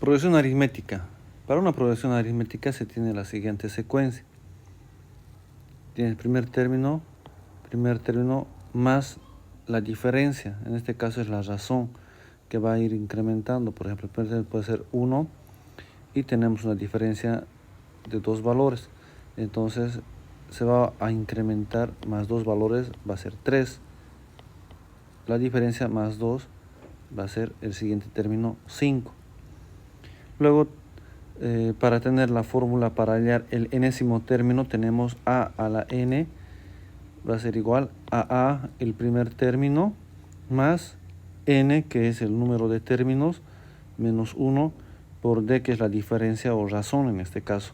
Progresión aritmética. Para una progresión aritmética se tiene la siguiente secuencia. Tiene el primer término más la diferencia. En este caso es la razón que va a ir incrementando. Por ejemplo, el primer término puede ser 1 y tenemos una diferencia de dos valores. Entonces se va a incrementar más dos valores, va a ser 3. La diferencia más 2 va a ser el siguiente término 5. Luego, para tener la fórmula para hallar el enésimo término, tenemos a la n va a ser igual a el primer término, más n, que es el número de términos, menos 1 por d, que es la diferencia o razón en este caso.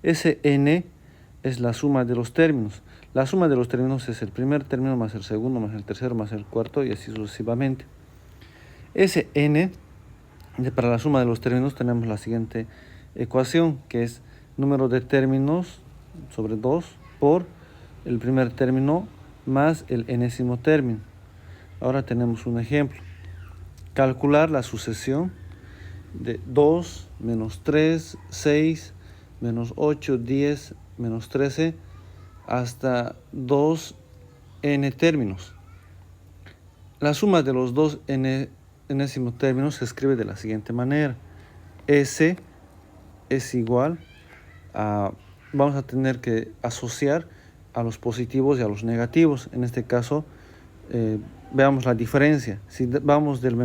Ese n es la suma de los términos. La suma de los términos es el primer término más el segundo, más el tercero, más el cuarto y así sucesivamente. Ese n, para la suma de los términos tenemos la siguiente ecuación, que es número de términos sobre 2 por el primer término más el enésimo término. Ahora tenemos un ejemplo. Calcular la sucesión de 2, menos 3, 6, menos 8, 10, menos 13, hasta 2n términos. La suma de los dos enésimo términos se escribe de la siguiente manera. S es igual a, vamos a tener que asociar a los positivos y a los negativos. En este caso, veamos la diferencia. Si vamos del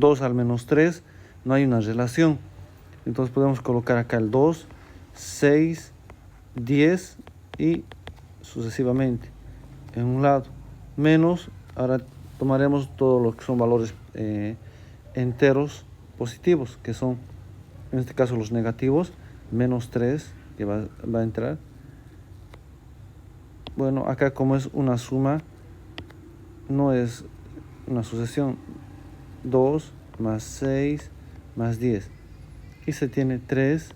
2 al menos 3, no hay una relación. Entonces podemos colocar acá el 2, 6, 10 y sucesivamente en un lado. Menos, ahora tomaremos todo lo que son valores enteros positivos, que son en este caso los negativos, menos 3 que va a entrar. Bueno, acá como es una suma, no es una sucesión. 2 más 6 más 10. Y se tiene 3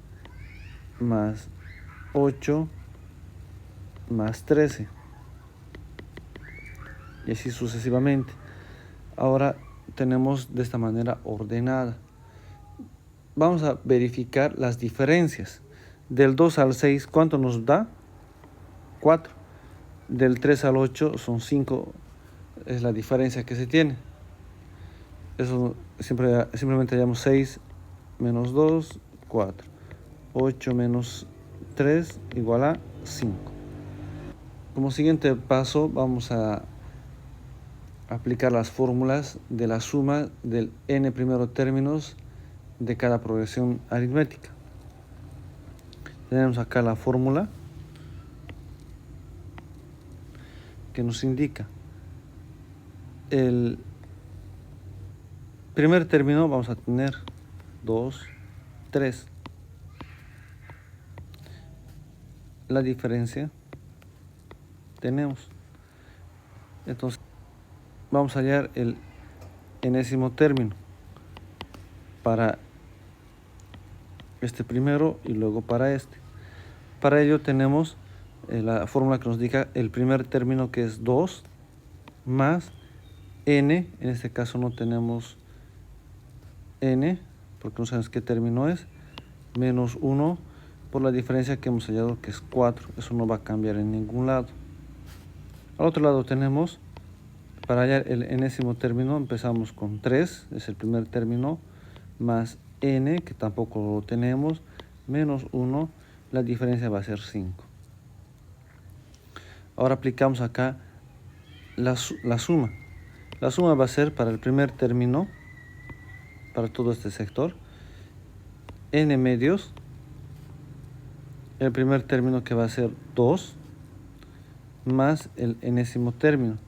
más 8 más 13. Y así sucesivamente. Ahora tenemos de esta manera ordenada. Vamos a verificar las diferencias. Del 2 al 6, ¿cuánto nos da? 4. Del 3 al 8 son 5, es la diferencia que se tiene. Eso simplemente hallamos 6 menos 2, 4. 8 menos 3 igual a 5. Como siguiente paso vamos a aplicar las fórmulas de la suma del n primero términos de cada progresión aritmética. Tenemos acá la fórmula que nos indica el primer término, vamos a tener 2, 3. La diferencia tenemos. Entonces vamos a hallar el enésimo término para este primero y luego para este. Para ello tenemos la fórmula que nos indica el primer término, que es 2 más n. En este caso no tenemos n porque no sabemos qué término es, menos 1 por la diferencia que hemos hallado, que es 4. Eso no va a cambiar en ningún lado. Al otro lado tenemos, para hallar el enésimo término, empezamos con 3, es el primer término, más n, que tampoco lo tenemos, menos 1, la diferencia va a ser 5. Ahora aplicamos acá la suma. La suma va a ser para el primer término, para todo este sector, n medios, el primer término que va a ser 2, más el enésimo término.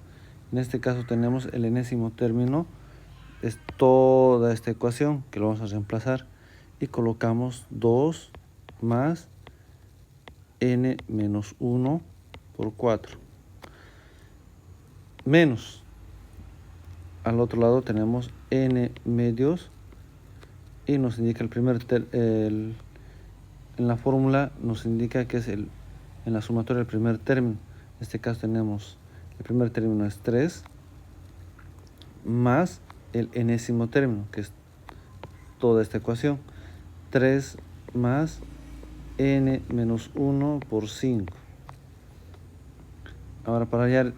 En este caso tenemos el enésimo término, es toda esta ecuación que lo vamos a reemplazar y colocamos 2 más n menos 1 por 4. Menos, al otro lado tenemos n medios y nos indica el primer en la fórmula nos indica que es en la sumatoria el primer término. En este caso tenemos el primer término es 3 más el enésimo término, que es toda esta ecuación. 3 más n menos 1 por 5. Ahora para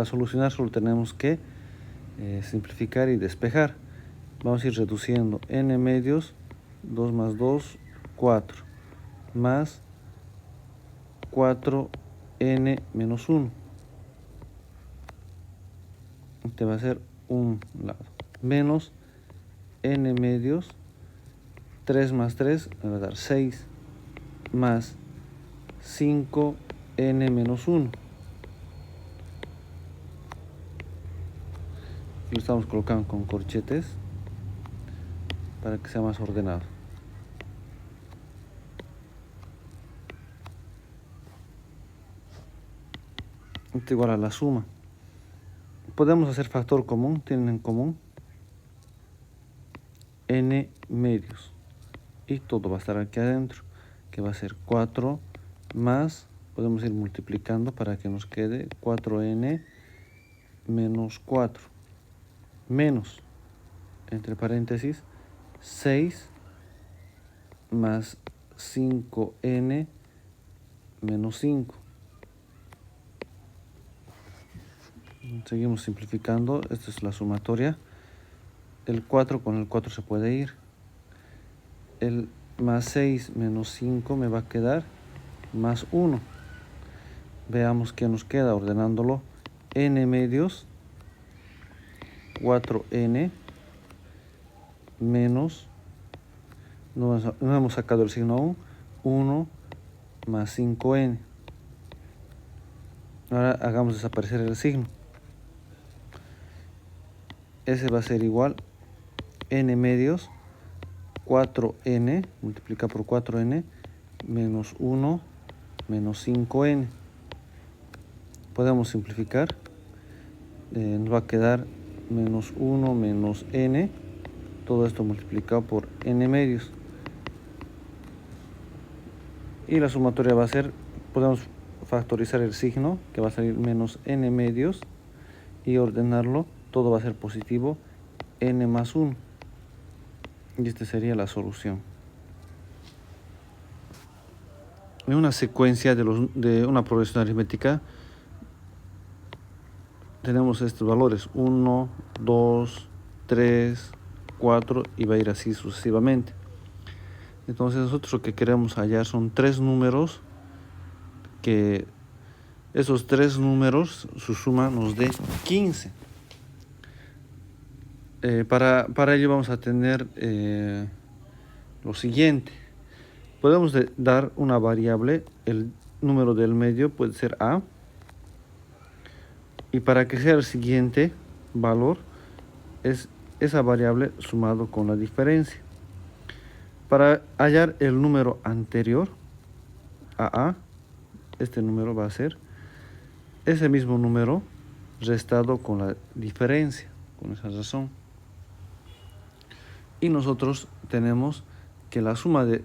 solucionar solo tenemos que simplificar y despejar. Vamos a ir reduciendo n medios, 2 más 2, 4, más 4n menos 1. Este va a ser un lado. Menos n medios, 3 más 3 me va a dar 6, más 5n menos 1. Lo estamos colocando con corchetes para que sea más ordenado. Esto igual a la suma. Podemos hacer factor común, tienen en común n medios. Y todo va a estar aquí adentro, que va a ser 4 más, podemos ir multiplicando para que nos quede 4n menos 4, menos, entre paréntesis, 6 más 5n menos 5. Seguimos simplificando, esta es la sumatoria. El 4 con el 4 se puede ir. El más 6 menos 5 me va a quedar más 1. Veamos qué nos queda ordenándolo. N medios, 4n menos, no hemos sacado el signo aún, 1 más 5n. Ahora hagamos desaparecer el signo. Ese va a ser igual n medios, 4n, multiplica por 4n, menos 1 menos 5n. Podemos simplificar. Nos va a quedar menos 1 menos n. Todo esto multiplicado por n medios. Y la sumatoria va a ser, podemos factorizar el signo, que va a salir menos n medios. Y ordenarlo, todo va a ser positivo, n más 1. Y esta sería la solución. En una secuencia de una progresión aritmética tenemos estos valores 1, 2, 3, 4 y va a ir así sucesivamente. Entonces nosotros lo que queremos hallar son tres números, que esos tres números su suma nos dé 15. Para ello vamos a tener lo siguiente. Podemos dar una variable, el número del medio puede ser a, y para que sea el siguiente valor es esa variable sumado con la diferencia. Para hallar el número anterior a a, este número va a ser ese mismo número restado con la diferencia, con esa razón. Y nosotros tenemos que la suma de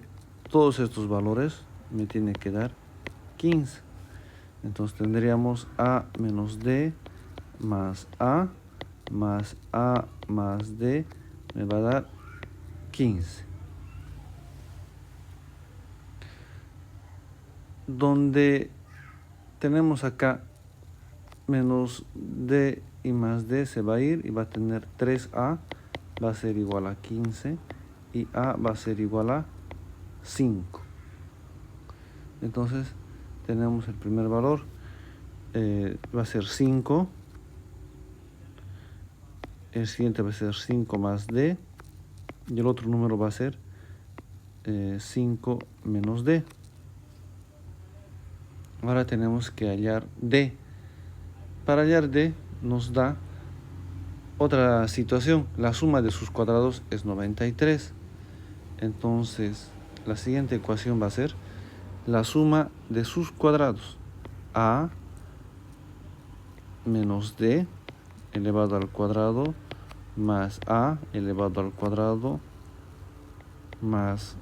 todos estos valores me tiene que dar 15. Entonces tendríamos a menos d más a más d me va a dar 15. Donde tenemos acá menos d y más d se va a ir y va a tener 3a, va a ser igual a 15 y a va a ser igual a 5. Entonces tenemos el primer valor, va a ser 5, el siguiente va a ser 5 más d y el otro número va a ser 5 menos d. Ahora tenemos que hallar d. Para hallar d nos da otra situación, la suma de sus cuadrados es 93. Entonces la siguiente ecuación va a ser la suma de sus cuadrados, a menos d elevado al cuadrado más a elevado al cuadrado más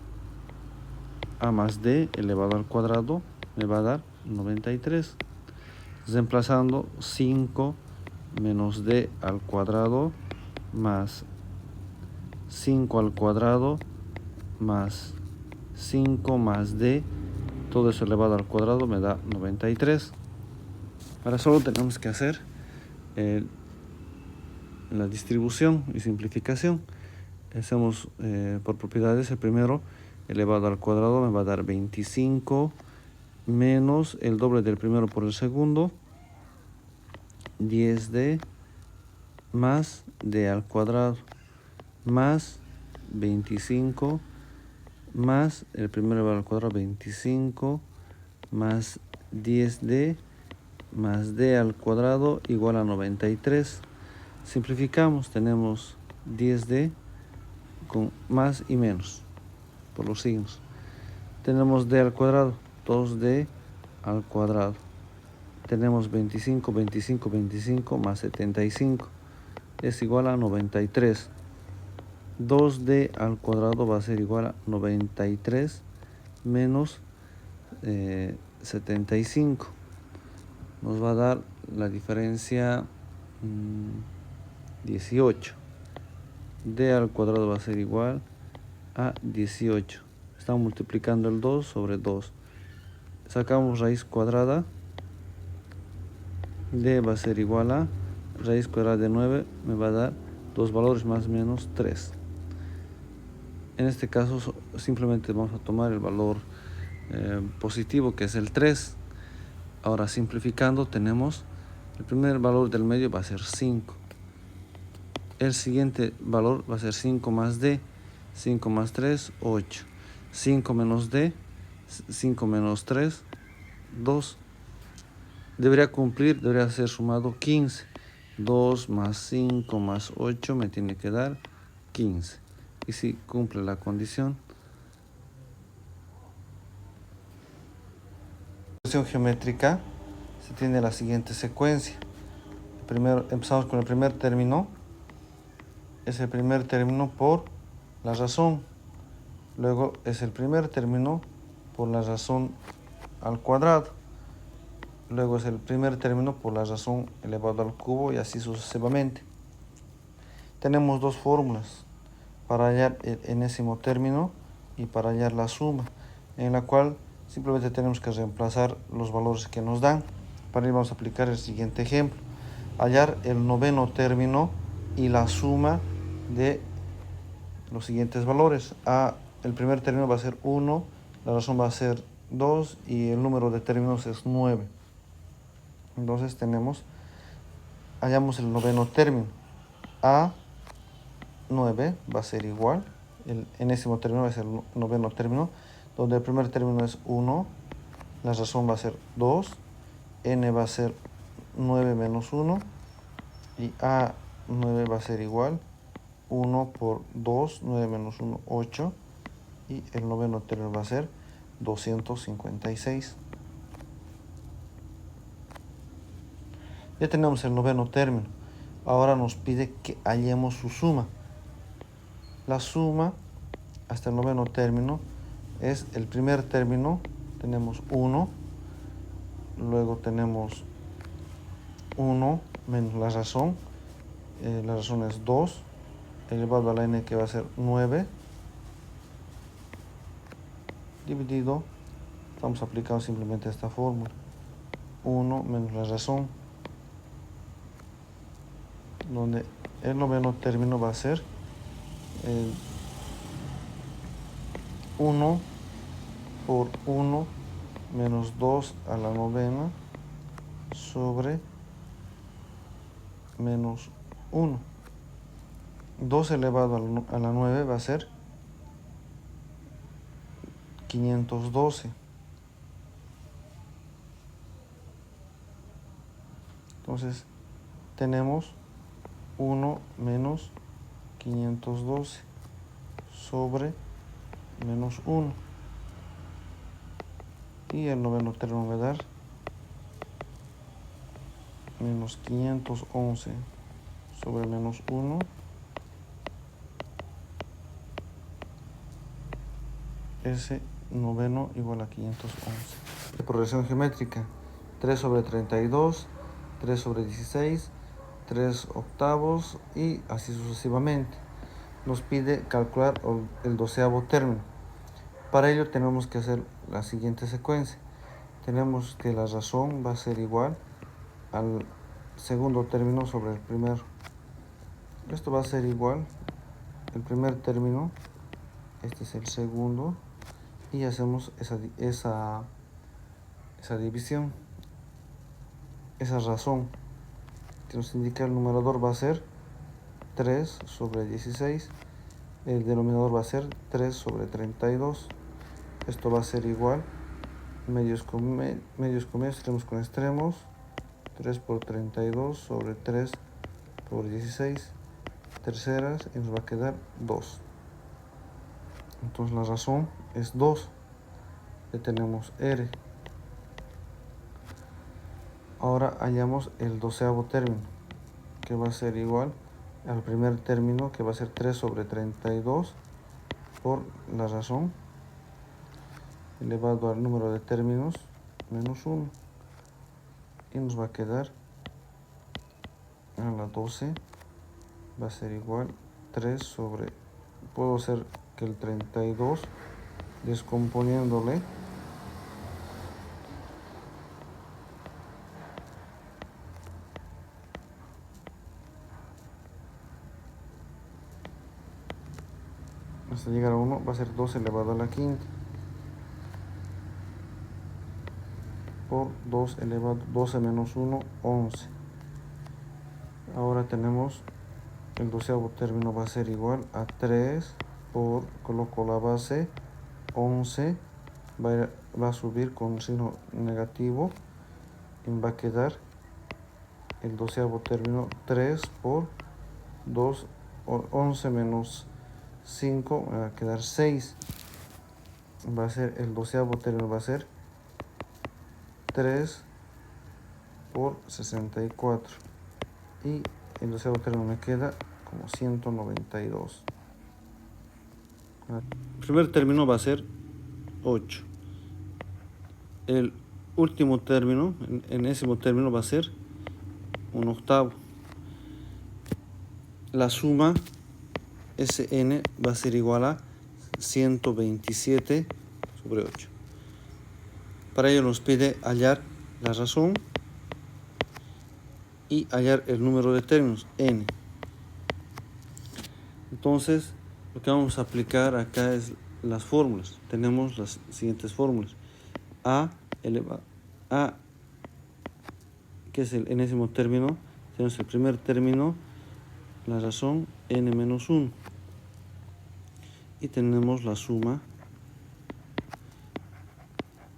a más d elevado al cuadrado me va a dar 93. Reemplazando 5 menos d al cuadrado más 5 al cuadrado más 5 más d, todo eso elevado al cuadrado me da 93. Ahora solo tenemos que hacer la distribución y simplificación. Hacemos por propiedades. El primero elevado al cuadrado me va a dar 25 menos el doble del primero por el segundo, 10d más d al cuadrado, más 25 más el primero elevado al cuadrado, 25 más 10d más d al cuadrado igual a 93. Simplificamos, tenemos 10d con más y menos por los signos. Tenemos d al cuadrado, 2d al cuadrado. Tenemos 25, 25, 25 más 75 es igual a 93. 2d al cuadrado va a ser igual a 93 menos 75. Nos va a dar la diferencia 18. D al cuadrado va a ser igual a 18. Estamos multiplicando el 2 sobre 2. Sacamos raíz cuadrada. D va a ser igual a raíz cuadrada de 9. Me va a dar dos valores más menos 3. En este caso simplemente vamos a tomar el valor positivo, que es el 3. Ahora simplificando tenemos el primer valor del medio va a ser 5. El siguiente valor va a ser 5 más d. 5 más 3, 8. 5 menos d, 5 menos 3, 2. Debería ser sumado 15. 2 más 5 más 8 me tiene que dar 15. Y si cumple la condición. La expresión geométrica se tiene la siguiente secuencia. Primero empezamos con el primer término. Es el primer término por la razón. Luego es el primer término por la razón al cuadrado. Luego es el primer término por la razón elevado al cubo y así sucesivamente. Tenemos dos fórmulas para hallar el enésimo término y para hallar la suma, en la cual simplemente tenemos que reemplazar los valores que nos dan. Para ello vamos a aplicar el siguiente ejemplo. Hallar el noveno término y la suma de los siguientes valores. El primer término va a ser 1, la razón va a ser 2 y el número de términos es 9. Entonces hallamos el noveno término. A 9 va a ser igual, el enésimo término va a ser el noveno término, donde el primer término es 1, la razón va a ser 2, n va a ser 9 menos 1 y A9 va a ser igual 1 por 2, 9 menos 1, 8, y el noveno término va a ser 256. Ya tenemos el noveno término. Ahora nos pide que hallemos su suma. La suma hasta el noveno término es el primer término, tenemos 1, luego tenemos 1 menos la razón es 2, elevado a la n que va a ser 9, dividido, estamos aplicando simplemente esta fórmula, 1 menos la razón, donde el noveno término va a ser 1 por 1 menos 2 a la novena sobre menos 1. 2 elevado a la 9 va a ser 512. Entonces tenemos 1 menos 512 sobre menos 1. Y el noveno término va a dar menos 511 sobre menos 1. Ese noveno igual a 511. Progresión geométrica: 3 sobre 32, 3 sobre 16, 3 octavos y así sucesivamente. nos pide calcular el 12º término. Para ello tenemos que hacer la siguiente secuencia. Tenemos que la razón va a ser igual al segundo término sobre el primero. Esto va a ser igual el primer término, este es el segundo, y hacemos esa división, esa razón que nos indica el numerador va a ser 3 sobre 16, el denominador va a ser 3 sobre 32. Esto va a ser igual, medios con medios, extremos con extremos, 3 por 32 sobre 3 por 16, terceras, y nos va a quedar 2. Entonces la razón es 2. Ya tenemos R. Ahora hallamos el 12º término, que va a ser igual al primer término, que va a ser 3 sobre 32 por la razón elevado al número de términos menos 1. Y nos va a quedar a la 12 va a ser igual 3 sobre, puedo hacer que el 32 descomponiéndole hasta llegar a 1, va a ser 2 elevado a la quinta por 2 elevado 12 menos 1, 11. Ahora tenemos el 12º término va a ser igual a 3 por, coloco la base, 11, va a subir con signo negativo y va a quedar el 12º término 3 por 2, 11 menos 5, va a quedar 6. Va a ser el 12º término va a ser 3 por 64. Y el 12º término me queda como 192. El primer término va a ser 8. El último término, el enésimo término, va a ser 1/8. La suma Sn va a ser igual a 127 sobre 8. Para ello nos pide hallar la razón y hallar el número de términos, n. Entonces, lo que vamos a aplicar acá es las fórmulas. Tenemos las siguientes fórmulas. A, que es el enésimo término, tenemos el primer término, la razón, n menos 1. Y tenemos la suma,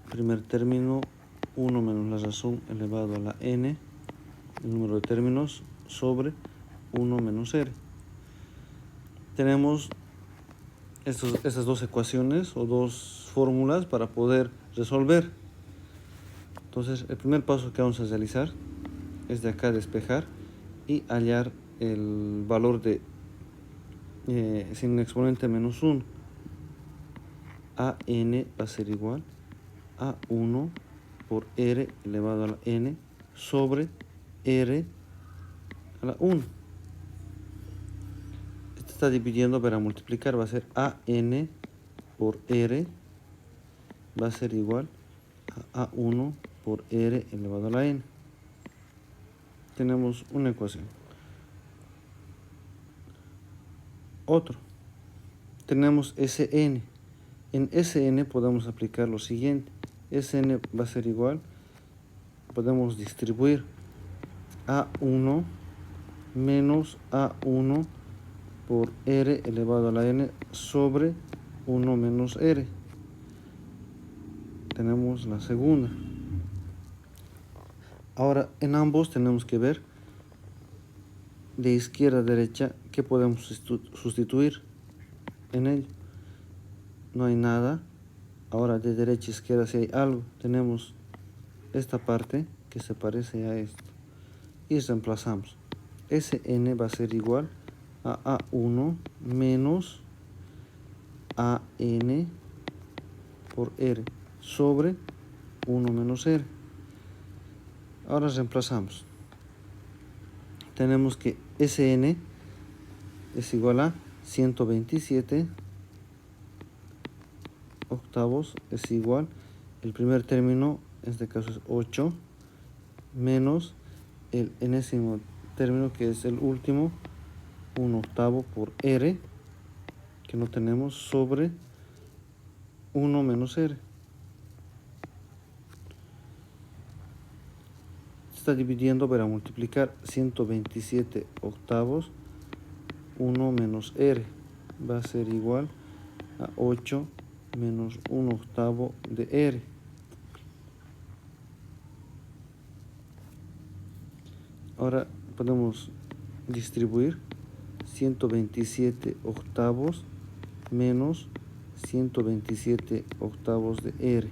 primer término, 1 menos la razón elevado a la n, el número de términos, sobre 1 menos r. Tenemos estas dos ecuaciones o dos fórmulas para poder resolver. Entonces, el primer paso que vamos a realizar es de acá despejar y hallar el valor de sin exponente menos 1. AN va a ser igual a 1 por R elevado a la N sobre R a la 1. Esto está dividiendo para multiplicar, va a ser AN por R va a ser igual a A1 por R elevado a la N. Tenemos una ecuación. Otro. Tenemos Sn. En Sn podemos aplicar lo siguiente. Sn va a ser igual, podemos distribuir A1 menos A1 por R elevado a la N sobre 1 menos R. Tenemos la segunda. Ahora en ambos tenemos que ver de izquierda a derecha qué podemos sustituir en ello. No hay nada. Ahora de derecha a izquierda si hay algo. Tenemos esta parte que se parece a esto. Y reemplazamos. Sn va a ser igual a A1 menos AN por R sobre 1 menos R. Ahora reemplazamos. Tenemos que Sn es igual a 127 octavos es igual, el primer término, en este caso es 8, menos el enésimo término, que es el último, 1/8 por r, que no tenemos, sobre 1 menos r. Se está dividiendo para multiplicar 127 octavos, 1 menos r, va a ser igual a 8 menos 1/8 de r. Ahora podemos distribuir 127 octavos menos 127 octavos de r,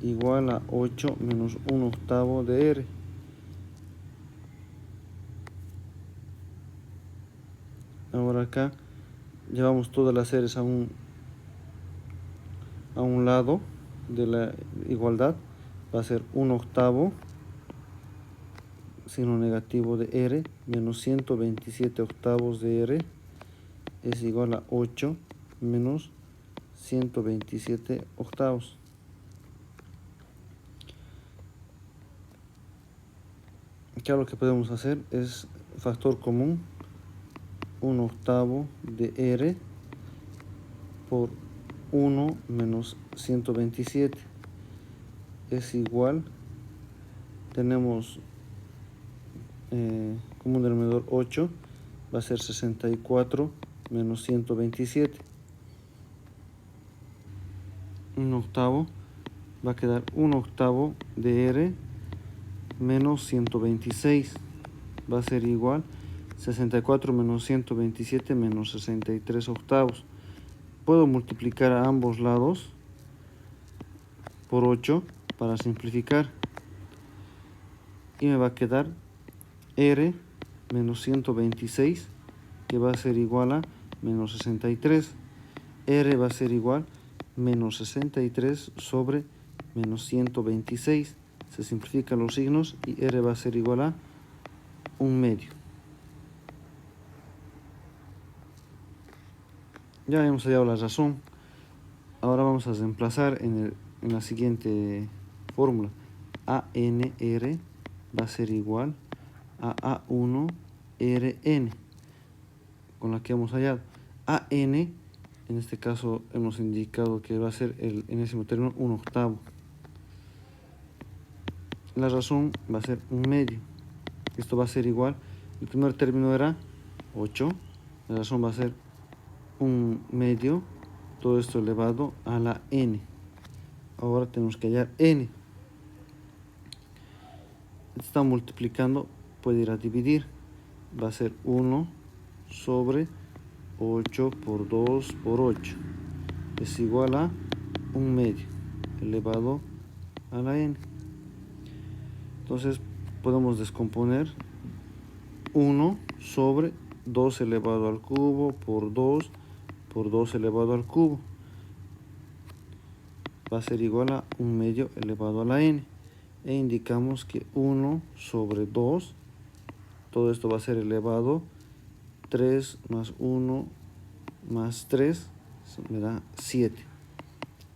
igual a 8 menos 1/8 de r. Ahora acá llevamos todas las r's a un lado de la igualdad, va a ser 1/8 signo negativo de r menos 127 octavos de r es igual a 8 menos 127 octavos. Acá lo que podemos hacer es factor común, 1/8 de r por 1 menos 127 es igual, tenemos como un denominador 8, va a ser 64 menos 127. 1/8 va a quedar 1/8 de r menos 126, va a ser igual 64 menos 127 menos 63 octavos. Puedo multiplicar a ambos lados por 8 para simplificar y me va a quedar r menos 126, que va a ser igual a menos 63. R va a ser igual menos 63 sobre menos 126. Se simplifican los signos y r va a ser igual a 1/2. Ya hemos hallado la razón. Ahora vamos a reemplazar en la siguiente fórmula. ANR va a ser igual a A1RN, con la que hemos hallado. AN, en este caso hemos indicado que va a ser el enésimo término 1/8. La razón va a ser 1/2. Esto va a ser igual, el primer término era 8, la razón va a ser 1/2, todo esto elevado a la n. Ahora tenemos que hallar n. Está multiplicando, puede ir a dividir, va a ser 1 sobre 8 por 2 por 8 es igual a 1/2 elevado a la n. Entonces podemos descomponer 1 sobre 2 elevado al cubo por 2 elevado al cubo, va a ser igual a 1/2 elevado a la n, e indicamos que 1 sobre 2, todo esto va a ser elevado, 3 más 1 más 3 me da 7,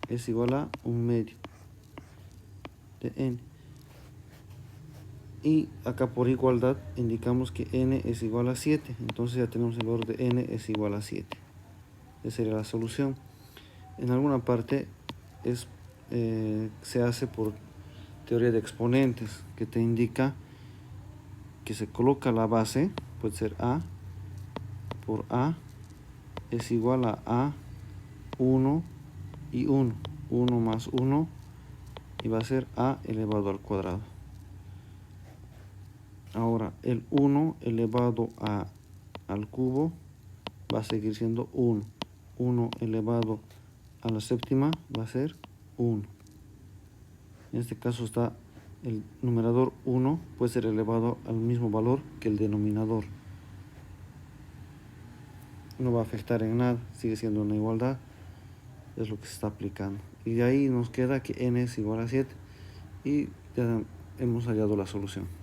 es igual a 1/2 de n. Y acá por igualdad indicamos que n es igual a 7, entonces ya tenemos el valor de n es igual a 7. Esa sería la solución. En alguna parte se hace por teoría de exponentes, que te indica que se coloca la base, puede ser a por a es igual a 1 y 1, 1 más 1, y va a ser a elevado al cuadrado. Ahora el 1 elevado al cubo va a seguir siendo 1. 1 elevado a la séptima va a ser 1. En este caso está el numerador 1, puede ser elevado al mismo valor que el denominador. No va a afectar en nada, sigue siendo una igualdad, es lo que se está aplicando. Y de ahí nos queda que n es igual a 7 y ya hemos hallado la solución.